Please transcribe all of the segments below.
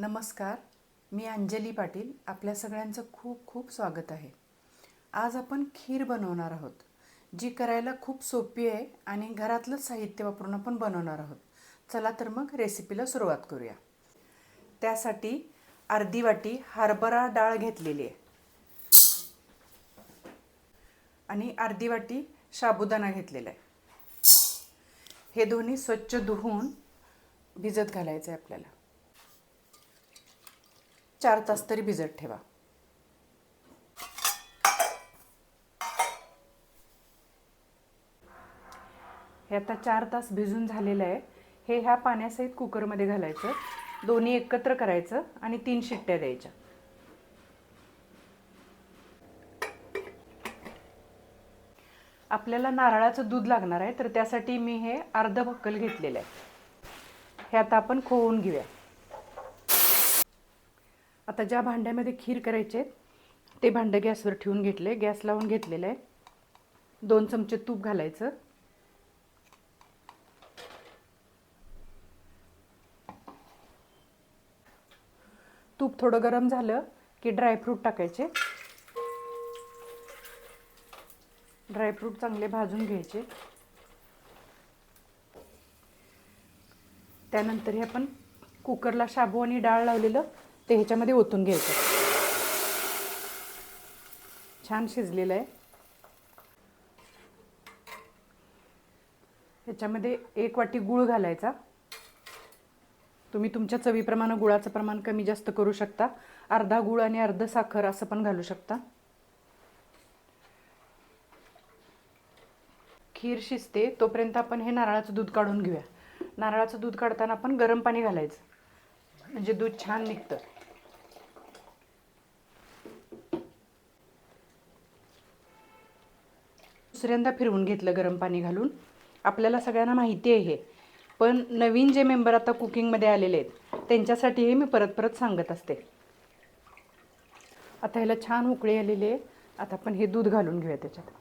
नमस्कार, मी अंजली पाटील. आपल्या सगळ्यांचं खूप खूप स्वागत आहे. आज आपण खीर बनवणार आहोत, जी करायला खूप सोपी आहे आणि घरातलं साहित्य वापरून आपण बनवणार आहोत. चला तर मग रेसिपीला सुरुवात करूया. त्यासाठी अर्धी वाटी हरभरा डाळ घेतलेली आहे आणि अर्धी वाटी साबुदाणा घेतलेला आहे. हे दोन्ही स्वच्छ धुवून भिजत घालायचं आहे आपल्याला. 4 तास तरी भिजत ठेवा. हे आता 4 तास भिजून झालेलं आहे. हे ह्या पाण्यासहित कुकरमध्ये घालायचं, दोन्ही एकत्र करायचं आणि 3 शिट्ट्या द्यायच्या. आपल्याला नारळाचं दूध लागणार आहे, तर त्यासाठी मी हे अर्ध भक्कल घेतलेलं आहे. हे आता आपण खोवून घेऊया. आता ज्या भांड्यामध्ये खीर करायचे ते भांडं गॅसवर ठेवून घेतले, गॅस लावून घेतलेलं आहे. 2 चमचे तूप घालायचं. तूप थोडं गरम झालं की ड्रायफ्रूट टाकायचे. ड्रायफ्रूट चांगले भाजून घ्यायचे. त्यानंतर हे आपण कुकरला शाबू आणि डाळ लावलेलं ते ह्याच्यामध्ये ओतून घ्यायचं. छान शिजलेलं आहे. ह्याच्यामध्ये 1 वाटी गूळ घालायचा. तुम्ही तुमच्या चवीप्रमाणे गुळाचं प्रमाण कमी जास्त करू शकता. अर्धा गूळ आणि अर्ध साखर असं पण घालू शकता. खीर शिजते तोपर्यंत आपण हे नारळाचं दूध काढून घेऊया. नारळाचं दूध काढताना आपण गरम पाणी घालायचं, म्हणजे दूध छान निघतं. दुसऱ्यांदा फिरवून घेतलं गरम पाणी घालून. आपल्याला सगळ्यांना माहिती आहे हे, पण नवीन जे मेंबर आता कुकिंगमध्ये आलेले आहेत त्यांच्यासाठी हे मी परत परत सांगत असते. आता ह्याला छान उकळी आलेली आहे. आता आपण हे दूध घालून घेऊया त्याच्यात.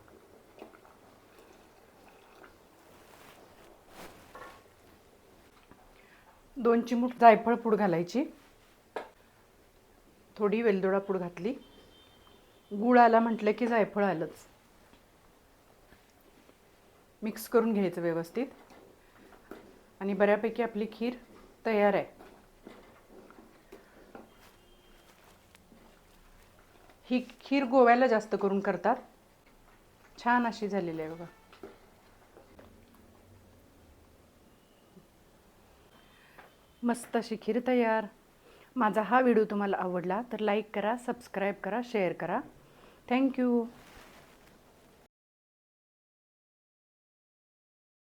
दोन चिमूट जायफळ पूड घालायची. थोडी वेलदोडा पूड घातली. गूळ आला म्हटलं की जायफळ आलंच. मिक्स करून घ्यायचं व्यवस्थित आणि बऱ्यापैकी आपली खीर तयार आहे. ही खीर गोव्याला जास्त करून करतात. छान अशी झालेली आहे बघा. मस्त अशी खीर तयार. माझा हा व्हिडिओ तुम्हाला आवडला तर लाईक करा, सबस्क्राईब करा, शेअर करा. थँक्यू.